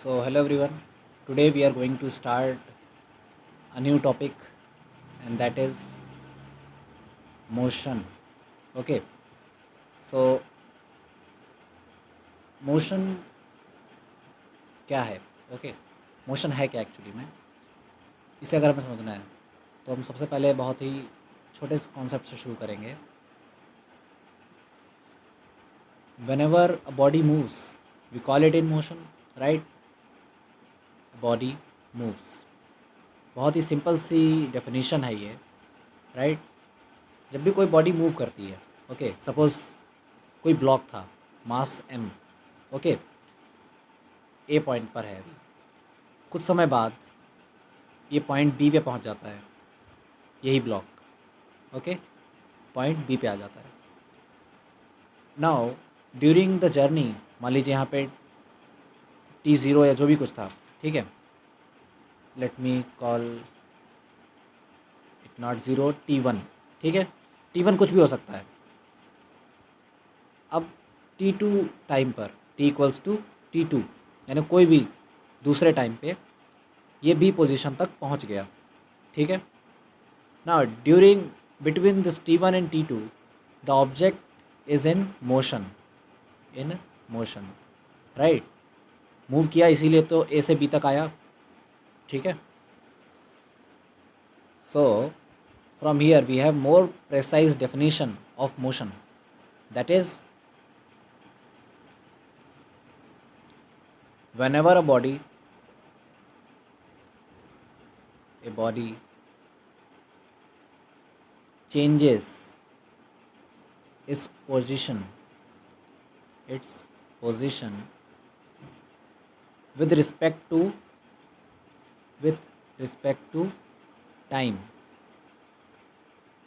So, hello everyone. Today we are going to start a new topic, and that is motion. Okay, so motion क्या है? Okay, motion है क्या actually में? इसे अगर हमें समझना है तो हम सबसे पहले बहुत ही छोटे से कॉन्सेप्ट से शुरू करेंगे. Whenever a body moves, we call it in motion, right? Body moves. बहुत ही सिंपल सी डेफिनेशन है ये, राइट? जब भी कोई बॉडी मूव करती है, ओके, सपोज़ कोई ब्लॉक था, मास m, ओके, ए पॉइंट पर है अभी, कुछ समय बाद ये पॉइंट बी पे पहुंच जाता है, यही ब्लॉक, ओके, पॉइंट बी पे आ जाता है. नाउ ड्यूरिंग द जर्नी, मान लीजिए यहाँ पे T0 या जो भी कुछ था, ठीक है, let me call it not zero, T1, ठीक है, T1 कुछ भी हो सकता है. अब T2 टाइम पर, T=T2, यानी कोई भी दूसरे टाइम पे ये बी पोजीशन तक पहुंच गया, ठीक है. Now during between this T1 and T2 the object is in motion, right? Move किया इसीलिए तो ए से बी तक आया, ठीक है. So from here we have more precise definition of motion, that is whenever a body changes its position with respect to time,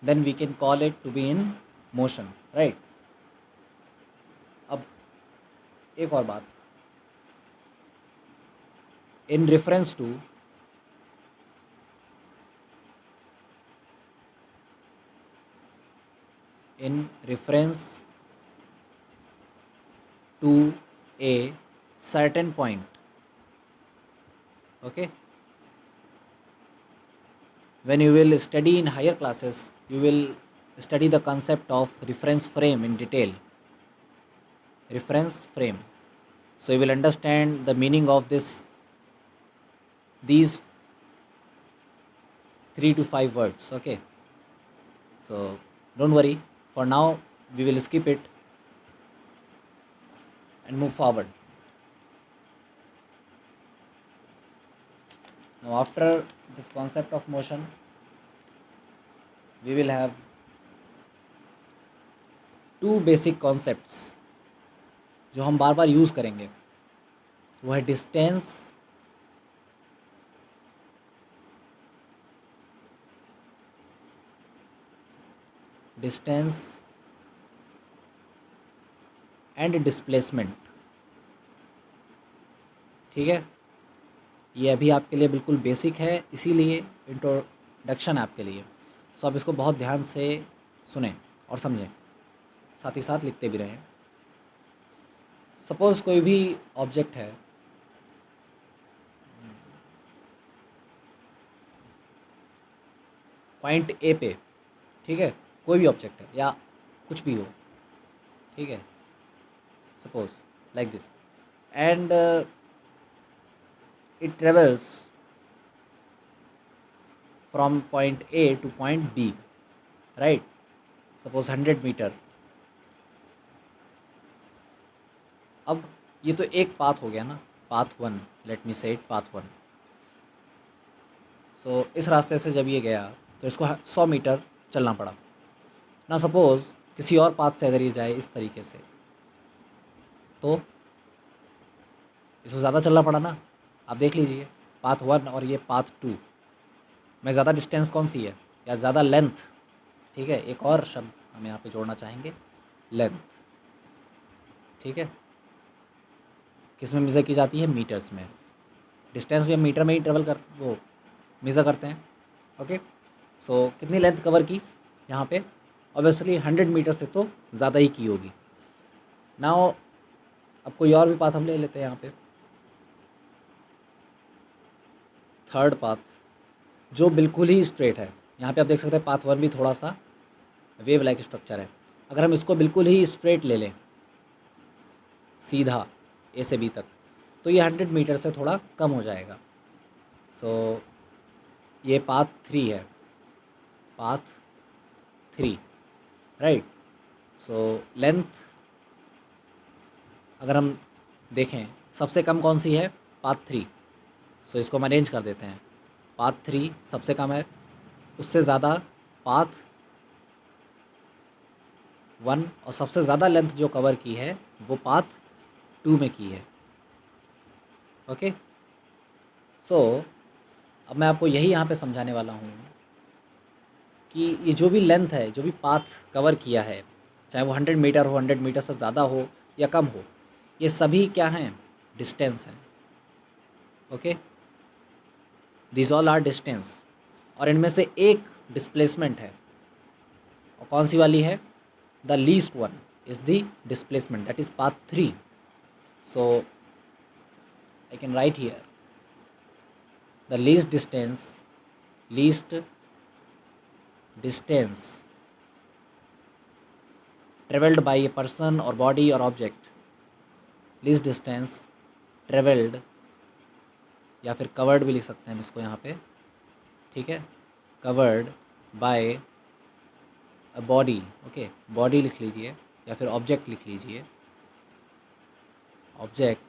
then we can call it to be in motion, right? अब एक और बात, in reference to a certain point, okay, when you will study in higher classes, you will study the concept of reference frame in detail. Reference frame, so you will understand the meaning of these 3 to 5 words, okay. So don't worry, for now we will skip it and move forward. Now after this concept of motion, we will have two basic concepts जो हम बार बार use करेंगे. वो है distance and displacement, ठीक है. ये अभी आपके लिए बिल्कुल बेसिक है, इसीलिए इंट्रोडक्शन है आपके लिए. सो आप इसको बहुत ध्यान से सुनें और समझें, साथ ही साथ लिखते भी रहें. सपोज़ कोई भी ऑब्जेक्ट है, पॉइंट ए पे, ठीक है, कोई भी ऑब्जेक्ट है या कुछ भी हो, ठीक है, suppose like this, and it travels from point A to point B, right? Suppose 100 meter. अब ये तो एक पाथ हो गया ना, पाथ 1, लेट मी से इट पाथ 1. सो इस रास्ते से जब ये गया तो इसको 100 मीटर चलना पड़ा ना. सपोज़ किसी और पाथ से अगर ये जाए इस तरीके से, तो इसको ज़्यादा चलना पड़ा ना. आप देख लीजिए, पाथ 1 और ये पाथ 2 में ज़्यादा डिस्टेंस कौन सी है, या ज़्यादा लेंथ, ठीक है. एक और शब्द हम यहाँ पे जोड़ना चाहेंगे, लेंथ, ठीक है. किस में मेज़र की जाती है? मीटर्स में. डिस्टेंस भी हम मीटर में ही वो मेज़र करते हैं, ओके. सो कितनी लेंथ कवर की यहाँ पे? ऑब्वियसली 100 मीटर से तो ज़्यादा ही की होगी. नाउ अब कोई और भी पाथ हम ले लेते हैं यहाँ पे. थर्ड पाथ जो बिल्कुल ही स्ट्रेट है, यहाँ पे आप देख सकते हैं पाथ 1 भी थोड़ा सा वेव लाइक स्ट्रक्चर है। अगर हम इसको बिल्कुल ही स्ट्रेट ले लें सीधा ए से बी तक, तो ये 100 मीटर से थोड़ा कम हो जाएगा। सो ये पाथ 3 है, पाथ 3, राइट। सो लेंथ अगर हम देखें सबसे कम कौन सी है, पाथ 3। सो इसको हम अरेंज कर देते हैं, पाथ 3 सबसे कम है, उससे ज़्यादा पाथ 1, और सबसे ज़्यादा लेंथ जो कवर की है वो पाथ 2 में की है। ओके, सो अब मैं आपको यही यहाँ पे समझाने वाला हूँ कि ये जो भी लेंथ है, जो भी पाथ कवर किया है, चाहे वो 100 मीटर हो, 100 मीटर से ज़्यादा हो या कम हो, ये सभी क्या हैं, डिस्टेंस हैं। Okay, this all are distance, और इनमें से एक डिस्प्लेसमेंट है, और कौन सी वाली है, the least one is the displacement, that is path 3। So I can write here the least distance traveled by a person or body or object, least distance traveled, या फिर covered भी लिख सकते हैं हम इसको यहाँ पे, ठीक है, covered by a body, okay, body लिख लीजिए या फिर object लिख लीजिए, object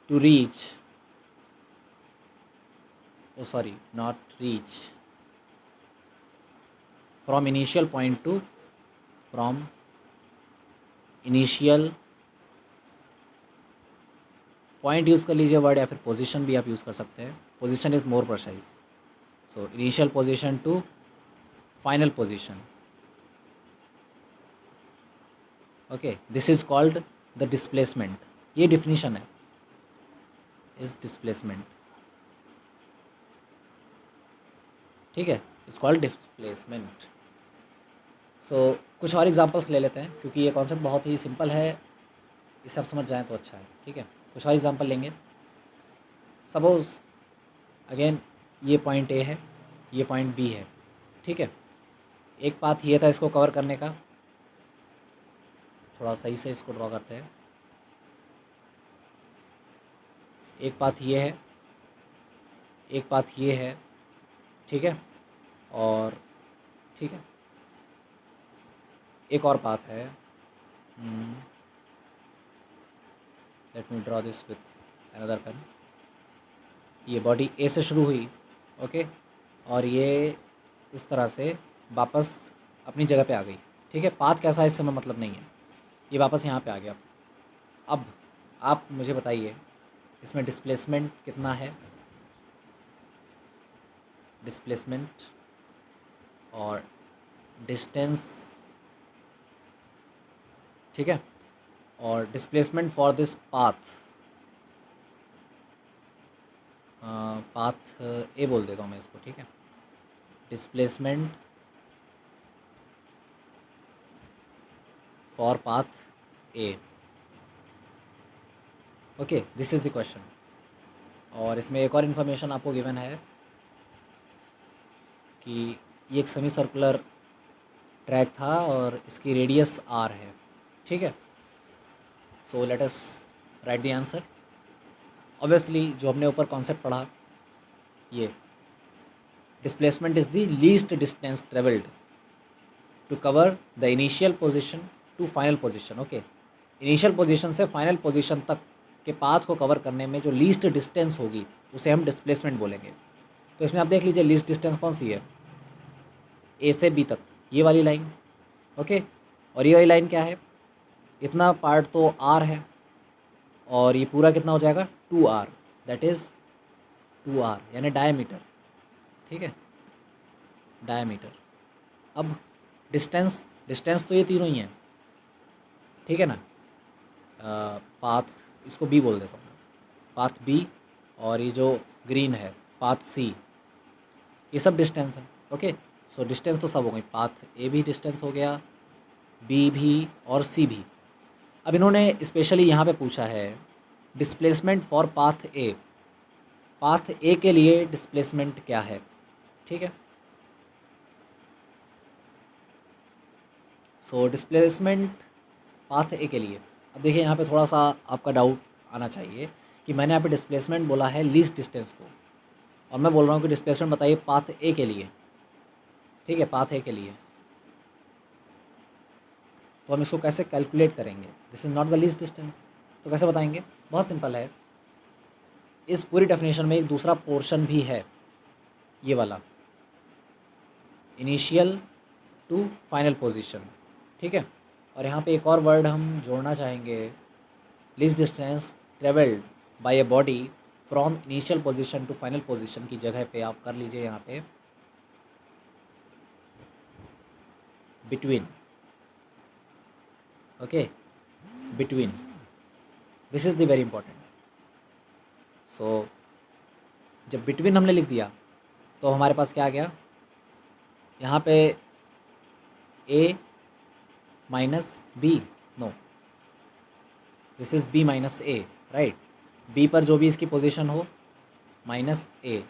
to reach, oh sorry, not reach, from initial point to, from initial point use कर लीजिए वर्ड, या फिर पोजीशन भी आप यूज़ कर सकते हैं, position is more precise. So initial position to final position, okay, this is called the displacement. ये डिफिनीशन है इस डिस्प्लेसमेंट, ठीक है, इट्स कॉल्ड डिस्प्लेसमेंट। सो कुछ और एग्जांपल्स ले लेते हैं, क्योंकि ये कॉन्सेप्ट बहुत ही सिंपल है, इसे आप समझ जाएं तो अच्छा है, ठीक है। कुछ और एग्जांपल लेंगे, सपोज अगेन ये पॉइंट ए है, ये पॉइंट बी है, ठीक है। एक पाथ ये था इसको कवर करने का, थोड़ा सही से इसको ड्रॉ करते हैं, एक पाथ ये है, एक पाथ ये है, ठीक है, और ठीक है एक और पाथ है, let me draw this with another pen. ये बॉडी ए से शुरू हुई, ओके, और ये इस तरह से वापस अपनी जगह पे आ गई, ठीक है। पाथ कैसा है इससे हमें मतलब नहीं है, ये वापस यहाँ पे आ गया। अब आप मुझे बताइए इसमें डिस्प्लेसमेंट कितना है, डिस्प्लेसमेंट और डिस्टेंस, ठीक है, और displacement for this path, path ए बोल देता हूँ मैं इसको, ठीक है, displacement for path A, okay, this is the question. और इसमें एक और इन्फॉर्मेशन आपको गिवन है कि ये एक सेमी सर्कुलर ट्रैक था और इसकी रेडियस आर है, ठीक है। So let us write the answer. Obviously जो हमने ऊपर कॉन्सेप्ट पढ़ा, ये displacement is the least distance travelled to cover the initial position to final position, okay. Initial position से फाइनल पोजीशन तक के पाथ को कवर करने में जो लीस्ट डिस्टेंस होगी उसे हम डिस्प्लेसमेंट बोलेंगे। तो इसमें आप देख लीजिए लीस्ट डिस्टेंस कौन सी है, ए से बी तक, ये वाली लाइन, ओके, और ये वाली लाइन क्या है, इतना पार्ट तो आर है, और ये पूरा कितना हो जाएगा 2r, दैट इज़ 2r यानी डायमीटर, ठीक है, डायमीटर। अब डिस्टेंस तो ये तीनों ही हैं, ठीक है ना। पाथ इसको बी बोल देता हूँ मैं, पाथ बी, और ये जो ग्रीन है पाथ सी, ये सब डिस्टेंस है, ओके। सो डिस्टेंस तो सब हो गई, पाथ ए भी डिस्टेंस हो गया, बी भी और सी भी। अब इन्होंने स्पेशली यहाँ पे पूछा है displacement for path A. Path ए के लिए डिस्प्लेसमेंट क्या है, ठीक है। सो डिस्प्लेसमेंट पाथ ए के लिए, अब देखिए यहाँ पे थोड़ा सा आपका डाउट आना चाहिए कि मैंने यहाँ पे डिस्प्लेसमेंट बोला है लीस्ट डिस्टेंस को, और मैं बोल रहा हूँ कि डिस्प्लेसमेंट बताइए पाथ ए के लिए, ठीक है, पाथ ए के लिए। तो हम इसको कैसे कैलकुलेट करेंगे, this is not the least distance, तो कैसे बताएंगे? बहुत सिंपल है। इस पूरी डेफिनेशन में एक दूसरा पोर्शन भी है, ये वाला, इनिशियल टू फाइनल पोजीशन, ठीक है। और यहाँ पे एक और वर्ड हम जोड़ना चाहेंगे, least distance travelled by a body from initial position to final position की जगह पे आप कर लीजिए यहाँ पे between, okay, between, this is the very important. So जब बिटवीन हमने लिख दिया तो हमारे पास क्या आ गया, यहाँ पे A minus B, no, this is B minus A, right. B पर जो भी इसकी पोजीशन हो माइनस ए,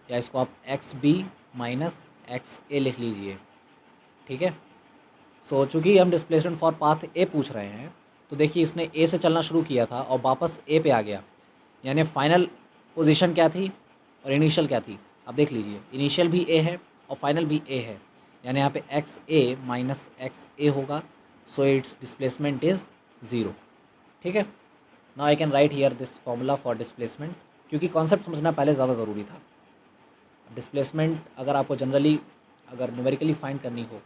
या इसको आप एक्स बी माइनस एक्स ए लिख लीजिए, ठीक है। सो चूँकि हम डिस्प्लेसमेंट फॉर पाथ ए पूछ रहे हैं, तो देखिए इसने ए से चलना शुरू किया था और वापस ए पे आ गया, यानी फाइनल पोजीशन क्या थी और इनिशियल क्या थी, अब देख लीजिए इनिशियल भी ए है और फाइनल भी ए है, यानी यहाँ पे एक्स ए माइनस एक्स ए होगा। So it's displacement is zero, ठीक है। Now I can write here this formula for displacement, क्योंकि कॉन्सेप्ट समझना पहले ज़्यादा ज़रूरी था। डिस्प्लेसमेंट अगर आपको जनरली अगर न्यूमेरिकली फाइंड करनी हो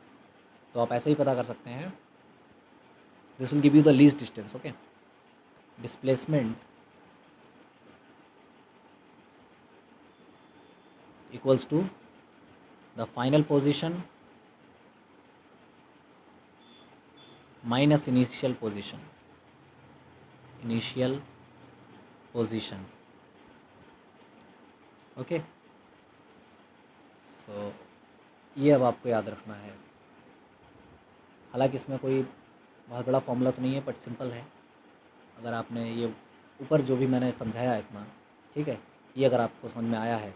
तो आप ऐसे ही पता कर सकते हैं, this will give you the least distance, okay. Displacement equals to the final position minus initial position, initial position, okay. So ये अब आपको याद रखना है। हालांकि इसमें कोई बहुत बड़ा फॉर्मूला तो नहीं है, बट सिंपल है। अगर आपने ये ऊपर जो भी मैंने समझाया इतना, ठीक है, ये अगर आपको समझ में आया है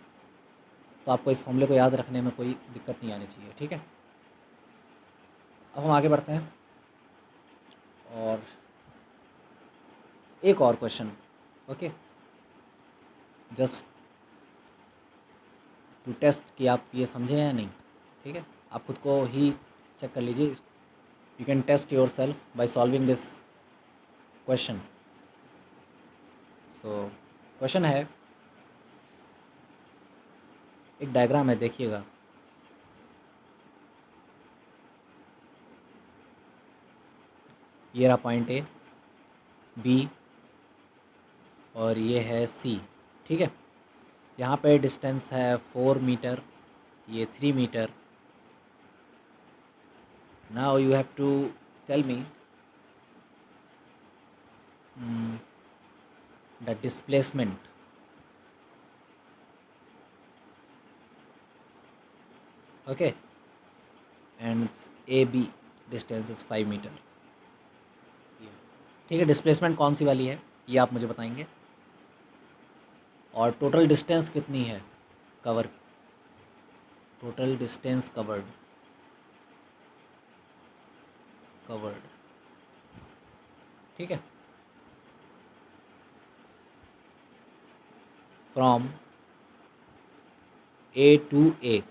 तो आपको इस फॉर्मूले को याद रखने में कोई दिक्कत नहीं आनी चाहिए, ठीक है। अब हम आगे बढ़ते हैं और एक और question, okay, just to test कि आप ये समझे या नहीं, ठीक है। आप खुद को ही चेक कर लीजिए, you can test yourself by solving this question. So question है, एक डायग्राम है, देखिएगा, ये रहा पॉइंट ए, बी और ये है सी, ठीक है। यहाँ पे डिस्टेंस है 4 मीटर, ये 3 metre. Now you have to tell me the displacement, okay, and A B distance is 5 metre, ठीक है। डिस्प्लेसमेंट कौन सी वाली है ये आप मुझे बताएंगे, और टोटल डिस्टेंस कितनी है कवर, टोटल डिस्टेंस कवर्ड, ठीक है, फ्रॉम ए टू ए,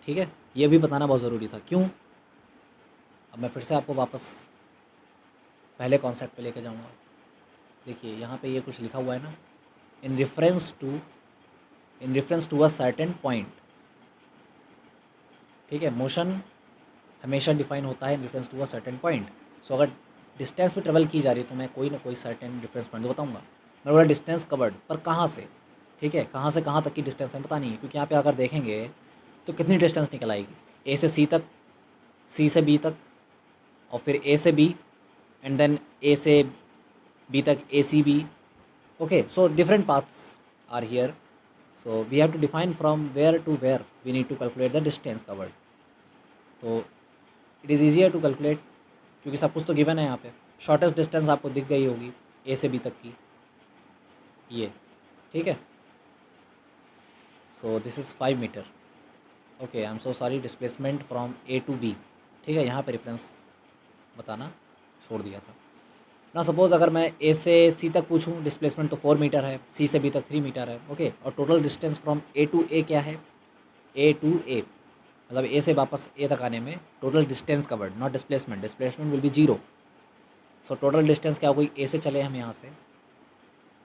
ठीक है। ये भी बताना बहुत ज़रूरी था, क्यों? अब मैं फिर से आपको वापस पहले कॉन्सेप्ट पे लेके जाऊंगा। देखिए यहाँ पे ये कुछ लिखा हुआ है ना, in reference to a certain point, ठीक है। मोशन हमेशा डिफाइन होता है in reference to a certain point. So अगर डिस्टेंस पे ट्रेवल की जा रही है तो मैं कोई ना कोई सर्टेन डिफरेंस पॉइंट बताऊंगा। मैं बोला डिस्टेंस कवर्ड, पर कहाँ से, ठीक है, कहाँ से कहाँ तक की डिस्टेंस है पता नहीं है, क्योंकि यहाँ पे अगर देखेंगे तो कितनी डिस्टेंस निकल आएगी, ए से सी तक, सी से बी तक, और फिर ए से बी, एंड देन ए से बी तक A C B, okay. So different paths are here, so we have to define from where to where we need to calculate the distance covered. तो it is easier to calculate क्योंकि सब कुछ तो given है यहाँ पे। Shortest distance आपको दिख गई होगी ए से बी तक की, ये ठीक है। So this is 5 metre. Okay, I am so sorry, displacement from A to B, ठीक है, यहाँ पे रेफरेंस बताना छोड़ दिया था ना। सपोज़ अगर मैं ए से सी तक पूछूं डिस्प्लेसमेंट तो 4 मीटर है, सी से बी तक 3 मीटर है, ओके। और total distance from A to A क्या है, ए टू ए मतलब ए से वापस ए तक आने में total distance covered, not displacement, displacement will be 0। So total distance क्या हो गई, ए से चले हम यहाँ से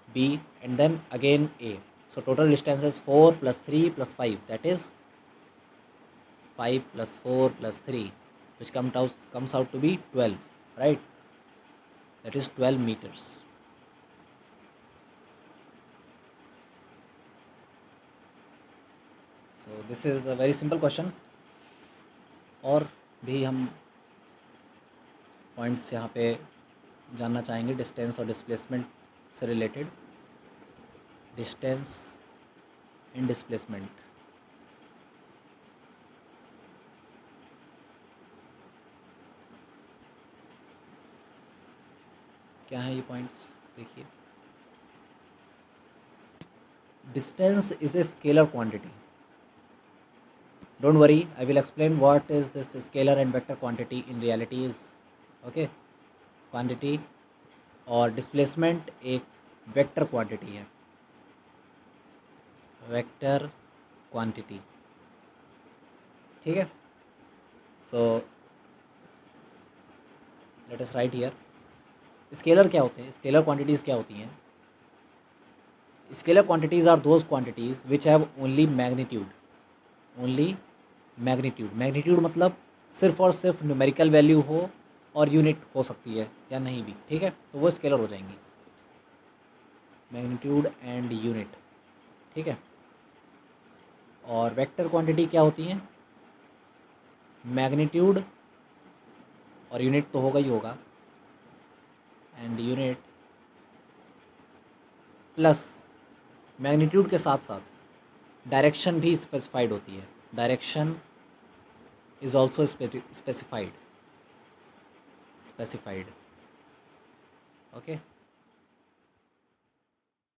B and then again A, so total distance is 4 + 3 + 5, that is 5 + 4 + 3 which comes out to be 12, right? That is 12 meters. So this is a very simple question. और भी हम पॉइंट्स यहाँ पे जानना चाहेंगे डिस्टेंस और डिस्प्लेसमेंट से रिलेटेड। डिस्टेंस एंड डिस्प्लेसमेंट, क्या है ये पॉइंट्स, देखिए। Distance is a scalar quantity. Don't worry, I will explain what is this scalar and vector quantity in reality is, okay. Quantity और डिस्प्लेसमेंट एक वेक्टर क्वांटिटी है, vector quantity, ठीक है। So let us write here. Scalar क्या होते हैं, scalar quantities क्या होती हैं? Scalar quantities are those quantities which have only magnitude, only magnitude. Magnitude मतलब सिर्फ और सिर्फ न्यूमेरिकल वैल्यू हो और यूनिट हो सकती है या नहीं भी, ठीक है, तो वो स्केलर हो जाएंगी, मैग्नीट्यूड एंड यूनिट, ठीक है। और वेक्टर क्वांटिटी क्या होती हैं, मैग्नीट्यूड और यूनिट तो होगा ही होगा, एंड यूनिट प्लस मैग्नीट्यूड के साथ साथ डायरेक्शन भी स्पेसिफाइड होती है, direction is also specified, okay.